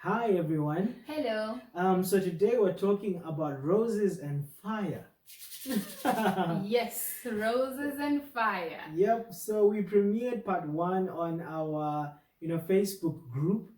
Hi everyone. Hello. So today we're talking about roses and fire. Yes, roses and fire. Yep. So we premiered part one on our Facebook group.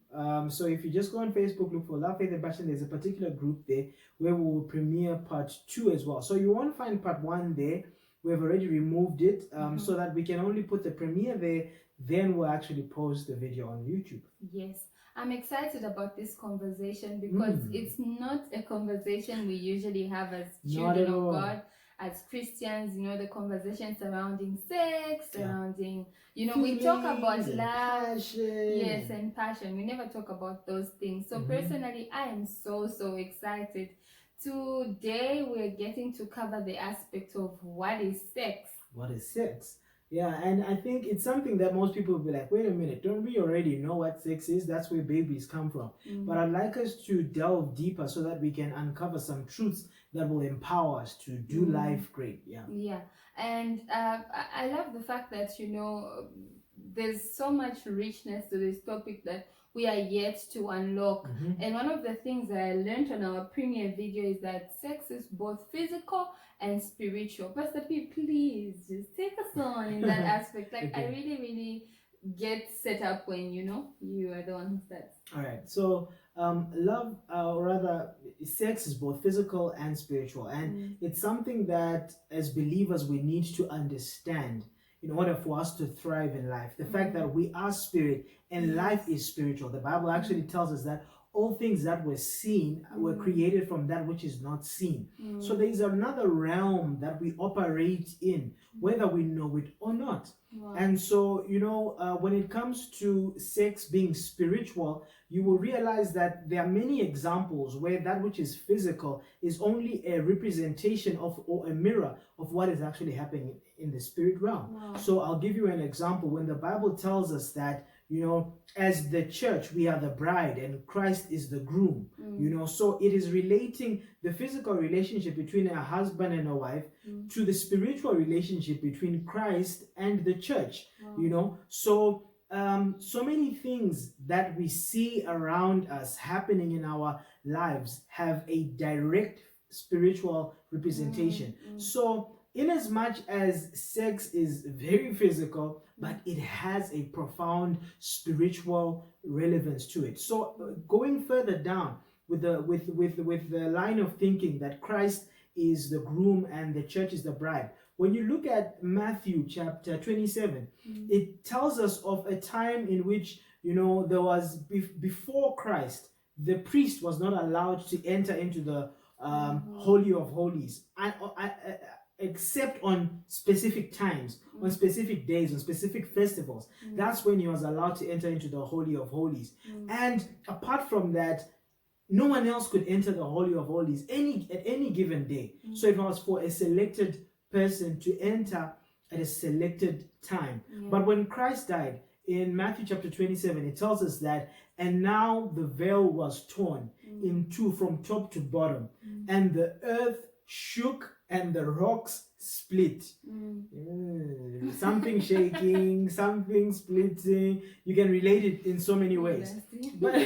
So if you just go on Facebook, look for Love Faith and Passion, there's a particular group there where we will premiere part two as well. So you won't find part one there. We've already removed it so that we can only put the premiere there. Then we'll actually post the video on YouTube. Yes, I'm excited about this conversation because it's not a conversation we usually have as children of God, as Christians. The conversation surrounding sex, surrounding, we talk about love, passion. yes, and passion. We never talk about those things. So personally, I am so excited. Today we're getting to cover the aspect of what is sex. What is sex? Yeah, and I think it's something that most people will be like, wait a minute, don't we already know what sex is? That's where babies come from. But I'd like us to delve deeper so that we can uncover some truths that will empower us to do life great. Yeah. Yeah. And I love the fact that, there's so much richness to this topic that we are yet to unlock. And one of the things that I learned on our premiere video is that sex is both physical and spiritual. Pastor P, please just take us on in that aspect. Like, okay. I really get set up when you are the one who starts. All right. So love, or rather, sex is both physical and spiritual, and it's something that as believers we need to understand in order for us to thrive in life. The fact that we are spirit and life is spiritual. The Bible actually tells us that all things that were seen were created from that which is not seen. So there is another realm that we operate in, whether we know it or not. Wow. And so, when it comes to sex being spiritual, you will realize that there are many examples where that which is physical is only a representation of, or a mirror of, what is actually happening in the spirit realm. Wow. So I'll give you an example. When the Bible tells us that, as the church, we are the bride and Christ is the groom, so it is relating the physical relationship between a husband and a wife to the spiritual relationship between Christ and the church. Wow. So many things that we see around us happening in our lives have a direct spiritual representation. So in as much as sex is very physical, but it has a profound spiritual relevance to it. So going further down with the line of thinking that Christ is the groom and the church is the bride, when you look at Matthew chapter 27, it tells us of a time in which, there was, before Christ, the priest was not allowed to enter into the Holy of Holies, except on specific times, on specific days, on specific festivals. That's when he was allowed to enter into the Holy of Holies. And apart from that, no one else could enter the Holy of Holies at any given day. So it was for a selected person to enter at a selected time. But when Christ died, in Matthew chapter 27, it tells us that, and now the veil was torn in two from top to bottom, and the earth shook and the rocks split. Something shaking, something splitting. You can relate it in so many ways. But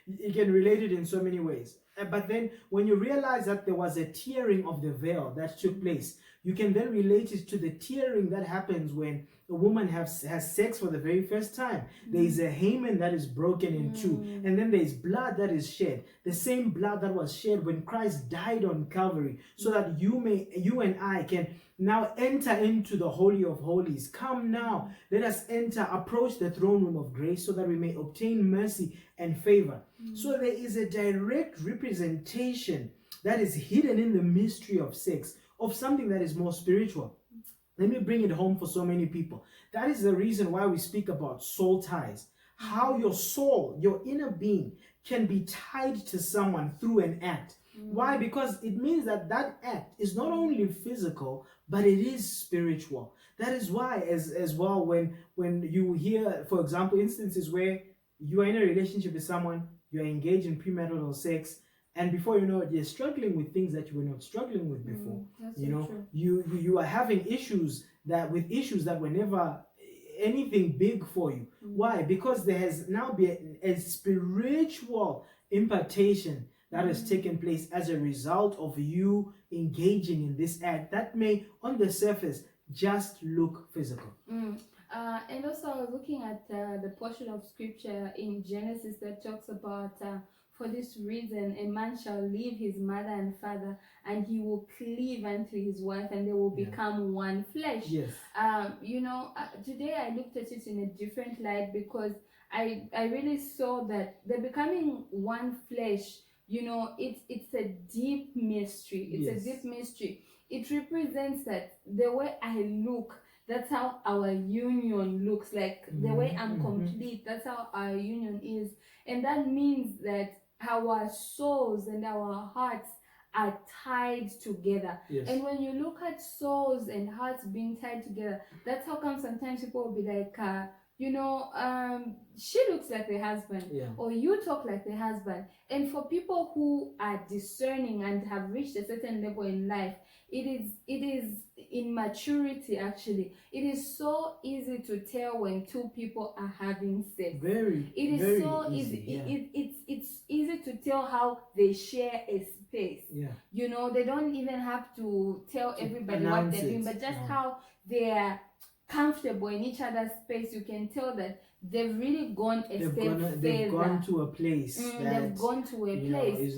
you can relate it in so many ways. But then when you realize that there was a tearing of the veil that took place, you can then relate it to the tearing that happens when a woman has sex for the very first time. There is a hymen that is broken in two, and then there is blood that is shed. The same blood that was shed when Christ died on Calvary, so that you and I can now enter into the Holy of Holies. Come now, let us enter, approach the throne room of grace so that we may obtain mercy and favor. So there is a direct representation that is hidden in the mystery of sex, of something that is more spiritual. Let me bring it home for so many people. That is the reason why we speak about soul ties. How your soul, your inner being, can be tied to someone through an act. Why? Because it means that that act is not only physical, but it is spiritual. That is why, as well, when you hear, for example, instances where you are in a relationship with someone, you are engaged in premarital sex, and before you know it, you're struggling with things that you were not struggling with before. That's so true. You are having issues that were never anything big for you. Why? Because there has now been a spiritual impartation that has taken place as a result of you engaging in this act that may on the surface just look physical. And also I was looking at the portion of scripture in Genesis that talks about for this reason a man shall leave his mother and father, and he will cleave unto his wife, and they will become one flesh. Yes. Today I looked at it in a different light, because I really saw that the becoming one flesh, it's a deep mystery. It's a deep mystery. It represents that the way I look, that's how our union looks like. The way I'm complete, that's how our union is. And that means that our souls and our hearts are tied together. Yes. And when you look at souls and hearts being tied together, that's how come sometimes people will be like, she looks like the husband, or you talk like the husband. And for people who are discerning and have reached a certain level in life, it is in maturity, actually, it is so easy to tell when two people are having sex. It is so easy. It's easy to tell how they share a space. They don't even have to tell everybody what they're doing, but just how they are comfortable in each other's space. You can tell that they've really gone a step further. They've gone to a place. They've gone to a place.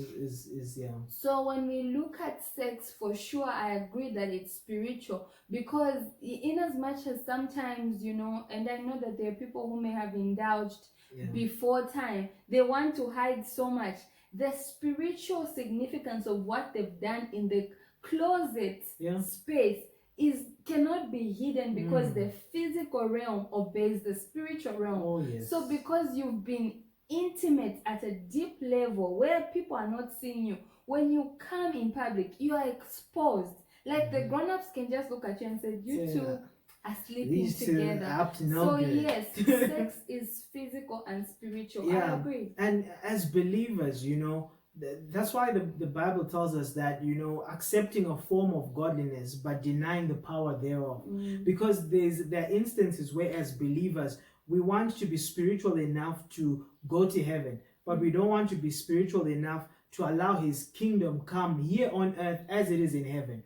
So when we look at sex, for sure, I agree that it's spiritual, because in as much as sometimes, and I know that there are people who may have indulged before time, they want to hide so much. The spiritual significance of what they've done in the closet space cannot be hidden, because the physical realm obeys the spiritual realm. So because you've been intimate at a deep level where people are not seeing you, when you come in public, you are exposed. Like the grown-ups can just look at you and say, you two are sleeping together. Yes, sex is physical and spiritual. I agree. And as believers, that's why the Bible tells us that, accepting a form of godliness but denying the power thereof. Because there are instances where, as believers, we want to be spiritual enough to go to heaven, but we don't want to be spiritual enough to allow his kingdom come here on earth as it is in heaven.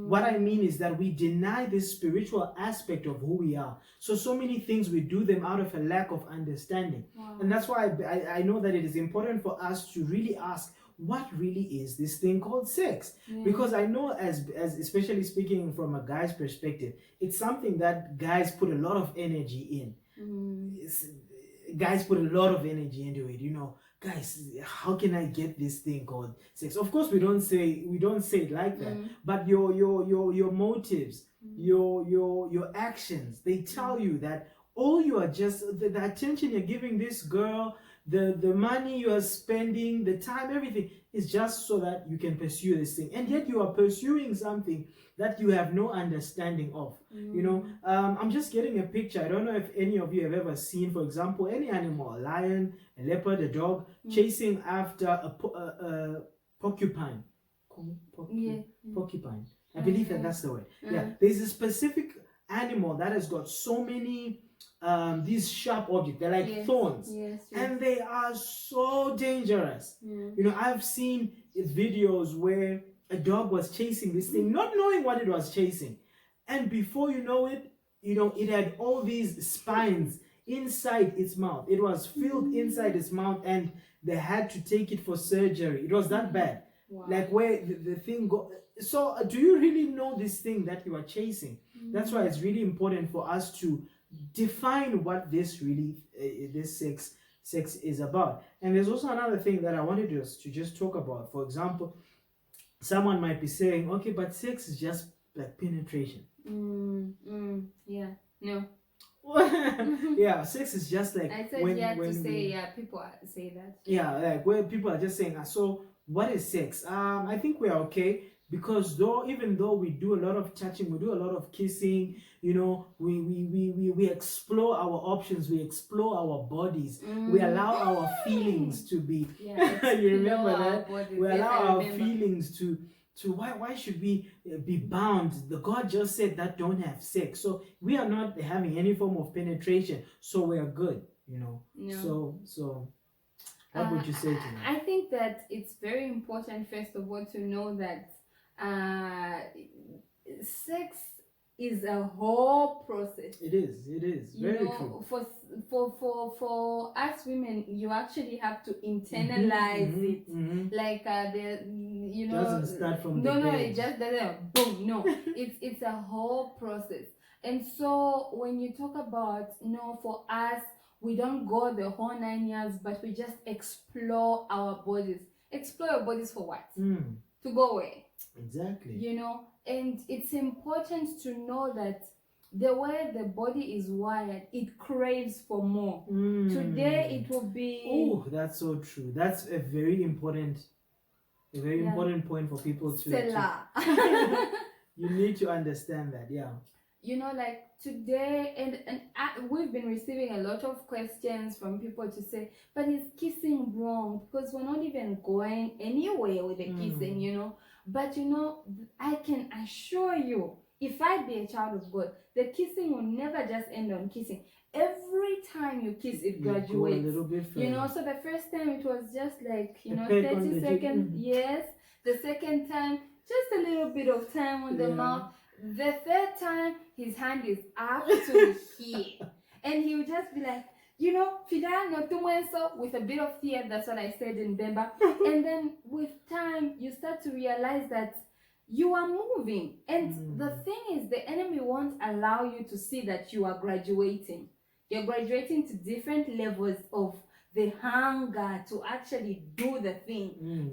What I mean is that we deny this spiritual aspect of who we are. So many things we do them out of a lack of understanding. And that's why I know that it is important for us to really ask, what really is this thing called sex? Because I know, as especially speaking from a guy's perspective, it's something that guys put a lot of energy in. Guys put a lot of energy into it. Guys, how can I get this thing called sex? Of course, we don't say it like that. But your motives, your actions, they tell you that all you are just the attention you're giving this girl, the money you are spending, the time, everything is just so that you can pursue this thing. And yet you are pursuing something that you have no understanding of. I'm just getting a picture. I don't know if any of you have ever seen, for example, any animal, a lion, a leopard, a dog, chasing after a porcupine. Porcupine. I believe that's the word. There's a specific animal that has got so many these sharp objects. They're like thorns, and they are so dangerous. I've seen videos where a dog was chasing this thing, not knowing what it was chasing, and before you know it, it had all these spines inside its mouth. It was filled inside its mouth, and they had to take it for surgery. It was that bad. Like where the thing go. So do you really know this thing that you are chasing? That's why it's really important for us to define what this sex is about. And there's also another thing that I wanted us to just talk about. For example, someone might be saying, okay, but sex is just like penetration. No. Sex is just like I said people say that. Like where people are just saying, so what is sex? I think we are okay, because even though we do a lot of touching, we do a lot of kissing, we explore our options, we explore our bodies, we allow our feelings to be you remember that? We allow our feelings to why should we be bound? The God just said that don't have sex, so we are not having any form of penetration, so we are good, you know. No. So what would you say to that? I think that it's very important, first of all, to know that sex is a whole process. It is very true. For us women, you actually have to internalize it. Like Doesn't start from no, the bed. it just doesn't boom. No, it's a whole process. And so when you talk about, for us, we don't go the whole 9 years, but we just explore our bodies. Explore your bodies for what? To go where? Exactly. And it's important to know that the way the body is wired, it craves for more. Today it will be... Oh, that's so true. That's a very important point for people to you need to understand that. Like today, and we've been receiving a lot of questions from people to say, but is kissing wrong? Because we're not even going anywhere with the kissing, But I can assure you, if I be a child of God, the kissing will never just end on kissing. Every time you kiss, it graduates. Go a little bit further. So the first time it was just like, 30 seconds. Yes. The second time, just a little bit of time on the mouth. The third time, his hand is up to here. And he would just be like, Fida no tumwenso, with a bit of fear. That's what I said in Bemba. And then with time, you start to realize that you are moving. And the thing is, the enemy won't allow you to see that you are graduating. You're graduating to different levels of the hunger to actually do the thing,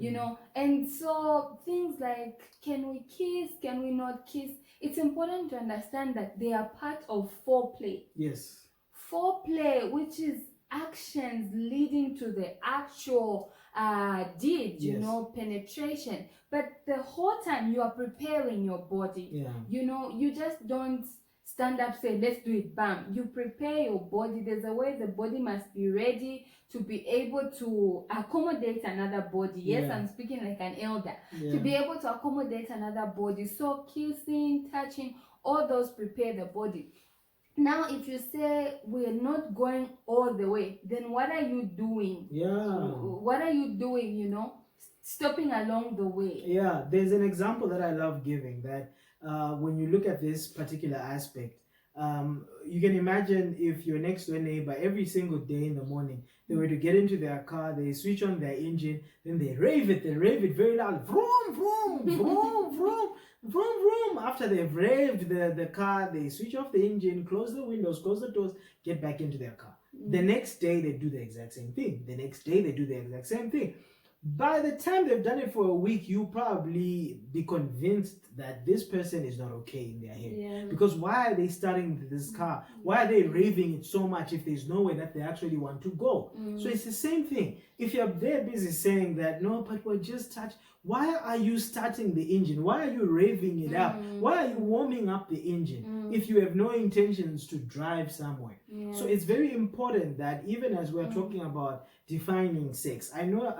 And so things like, can we kiss? Can we not kiss? It's important to understand that they are part of foreplay. Yes. Foreplay, which is actions leading to the actual deed, penetration. But the whole time you are preparing your body. You just don't stand up, say, let's do it, bam. You prepare your body. There's a way the body must be ready to be able to accommodate another body. Yes, I'm speaking like an elder. To be able to accommodate another body. So kissing, touching, all those prepare the body. Now, if you say we're not going all the way, then what are you doing? What are you doing, stopping along the way? There's an example that I love giving, that when you look at this particular aspect, you can imagine if your next door neighbor, every single day in the morning, they were to get into their car, they switch on their engine, then they rave it very loud, vroom, vroom, vroom, vroom, vroom, vroom. After they've raved the car, they switch off the engine, close the windows, close the doors, get back into their car. The next day, they do the exact same thing. The next day, they do the exact same thing. By the time they've done it for a week, you'll probably be convinced that this person is not okay in their head. Because why are they starting this car? Why are they raving it so much if there's nowhere that they actually want to go? So it's the same thing. If you're there busy saying that, no, but we're just touched, why are you starting the engine? Why are you raving it up? Why are you warming up the engine if you have no intentions to drive somewhere? So it's very important that even as we're talking about defining sex, I know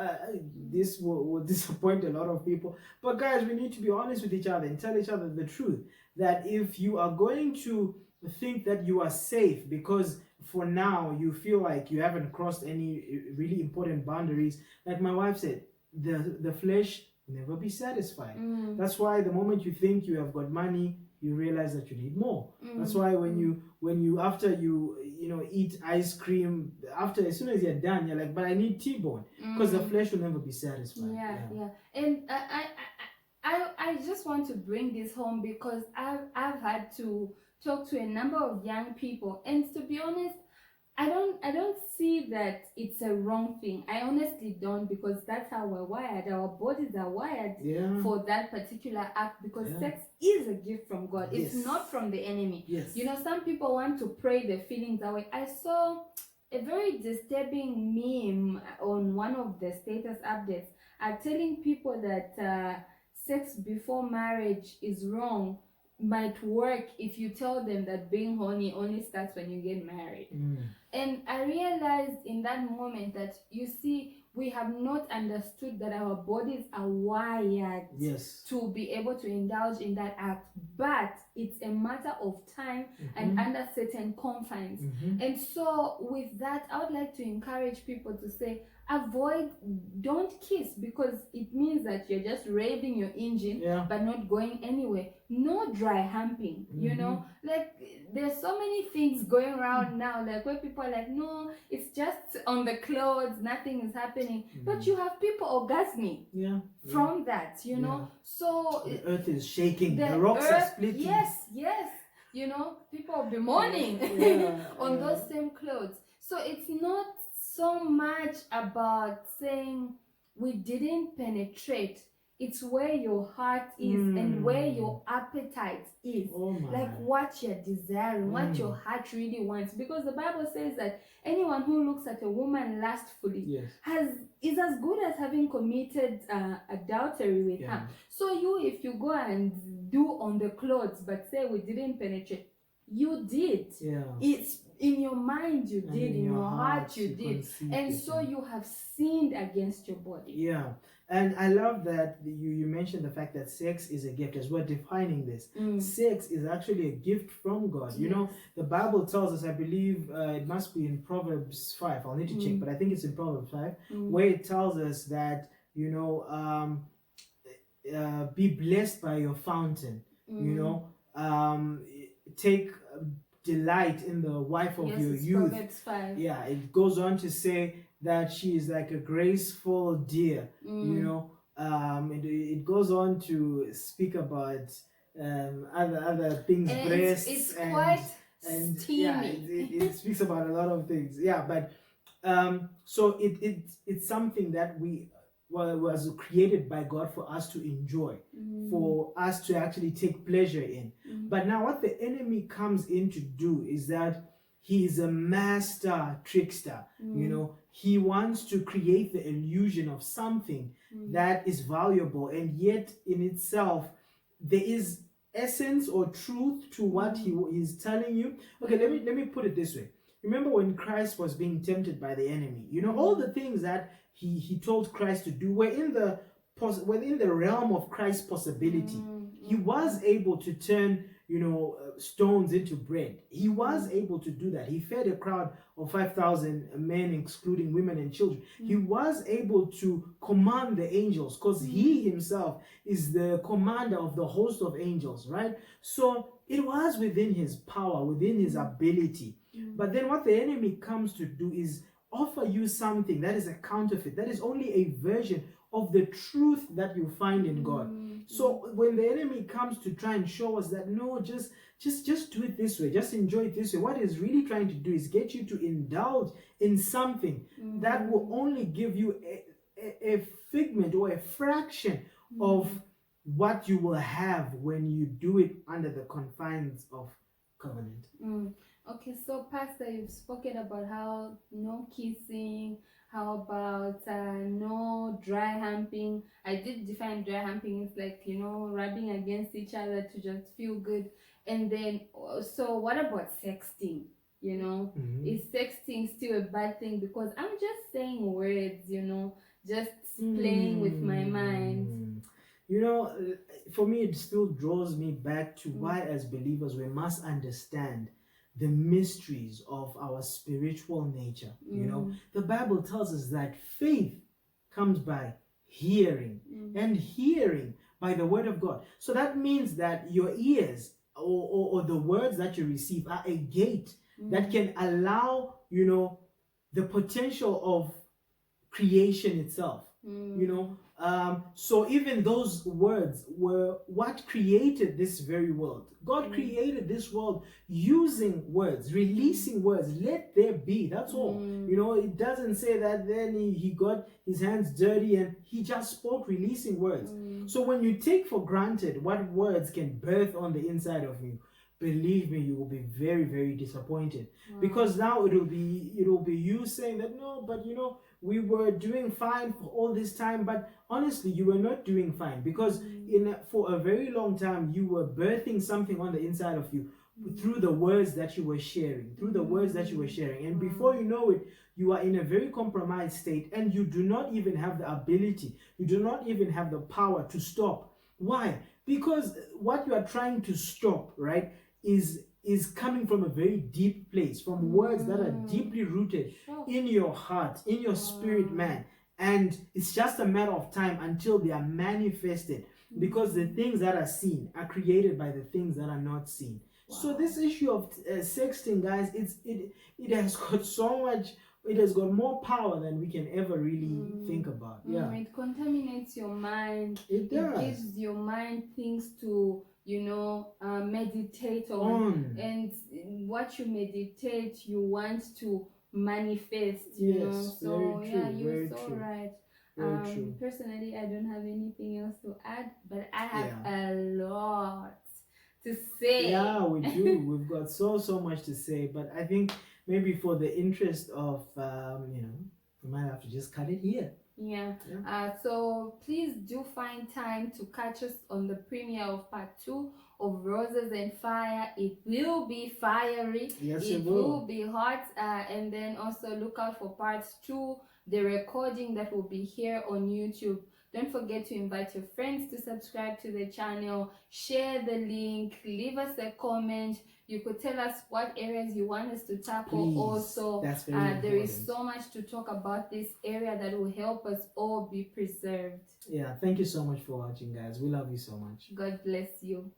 this will disappoint a lot of people, but guys, we need to be honest with each other and tell each other the truth, that if you are going to think that you are safe because for now you feel like you haven't crossed any really important boundaries, like my wife said, the flesh will never be satisfied. That's why the moment you think you have got money, you realize that you need more. That's why when you after you eat ice cream, as soon as you're done, you're like, but I need T-bone, because the flesh will never be satisfied. And I just want to bring this home because I've had to talk to a number of young people, and to be honest, I don't see that it's a wrong thing. I honestly don't, because that's how we're wired. Our bodies are wired for that particular act, because sex is a gift from God. It's not from the enemy. Some people want to pray their feelings away. I saw a very disturbing meme on one of the status updates telling people that sex before marriage is wrong might work if you tell them that being horny only starts when you get married. And I realized in that moment that, you see, we have not understood that our bodies are wired Yes. to be able to indulge in that act, but it's a matter of time and under certain confines. And so with that, I would like to encourage people to say, don't kiss, because it means that you're just revving your engine but not going anywhere. No dry humping, you know, like there's so many things going around now, like where people are like, no, it's just on the clothes, nothing is happening, but you have people orgasming from that, you know. So the earth is shaking, the rocks are splitting. Yes, you know, people will be mourning on those same clothes. So it's not so much about saying we didn't penetrate. It's where your heart is and where your appetite is, like what you're desiring, what your heart really wants. Because the Bible says that anyone who looks at a woman lustfully is as good as having committed adultery with her. So if you go and do on the clothes but say we didn't penetrate, you did. It's in your mind you did, in your heart you did, and so you have sinned against your body. And I love that you mentioned the fact that sex is a gift. As we're defining this, sex is actually a gift from God. You know, the Bible tells us, I believe it must be in Proverbs 5, I'll need to check, but I think it's in Proverbs 5, where it tells us that, you know, be blessed by your fountain, you know, take delight in the wife of your youth. Proverbs 5. It goes on to say that she is like a graceful deer, you know. It goes on to speak about other things, breasts, it's quite steamy. It speaks about a lot of things. But so it's something that was created by God for us to enjoy, for us to actually take pleasure in. But now what the enemy comes in to do is that he is a master trickster. You know, he wants to create the illusion of something that is valuable, and yet in itself there is essence or truth to what he is telling you. Okay, let me put it this way. Remember when Christ was being tempted by the enemy, you know, all the things that he told Christ to do were within the realm of Christ's possibility. He was able to turn, you know, stones into bread. He was able to do that. He fed a crowd of 5,000 men, excluding women and children. He was able to command the angels, because he himself is the commander of the host of angels, right? So it was within his power, within his ability. But then what the enemy comes to do is offer you something that is a counterfeit, that is only a version of the truth that you find in God. So when the enemy comes to try and show us that, no, just do it this way, just enjoy it this way, what he's really trying to do is get you to indulge in something that will only give you a figment or a fraction of what you will have when you do it under the confines of covenant. Okay, so Pastor, you've spoken about how no kissing, how about no dry humping. I did define dry humping. It's like, you know, rubbing against each other to just feel good. And then, so what about sexting? You know, is sexting still a bad thing? Because I'm just saying words, you know, just playing with my mind. You know, for me, it still draws me back to why, as believers, we must understand the mysteries of our spiritual nature. You know, the Bible tells us that faith comes by hearing, and hearing by the word of God. So that means that your ears or the words that you receive are a gate that can allow, you know, the potential of creation itself. You know, so even those words were what created this very world. God created this world using words, releasing words. Let there be. That's all. You know, it doesn't say that then he got his hands dirty and he just spoke, releasing words. So when you take for granted what words can birth on the inside of you, believe me, you will be very, very disappointed. Because now it'll be you saying that, no, but you know, we were doing fine for all this time, but honestly, you were not doing fine, because for a very long time you were birthing something on the inside of you through the words that you were sharing, and before you know it, you are in a very compromised state, and you do not even have the ability, you do not even have the power to stop. Why? Because what you are trying to stop, right, is coming from a very deep place, from words that are deeply rooted in your heart, in your spirit, man. And it's just a matter of time until they are manifested, because the things that are seen are created by the things that are not seen. So this issue of sexting, guys, it has got so much, it has got more power than we can ever really think about. It contaminates your mind. It does. It gives your mind things to, meditate on. And what you meditate, you want to manifest, So you're so true. Right. Personally, I don't have anything else to add, but I have a lot to say. Yeah, we do. We've got so much to say, but I think maybe for the interest of we might have to just cut it here. So please do find time to catch us on the premiere of part 2 of Roses and Fire. It will be fiery. Yes, it will be hot. And then also look out for part 2, the recording that will be here on YouTube. Don't forget to invite your friends to subscribe to the channel, share the link, leave us a comment. You could tell us what areas you want us to tackle. Please. Also, That's very important. There is so much to talk about this area that will help us all be preserved. Yeah, thank you so much for watching, guys. We love you so much. God bless you.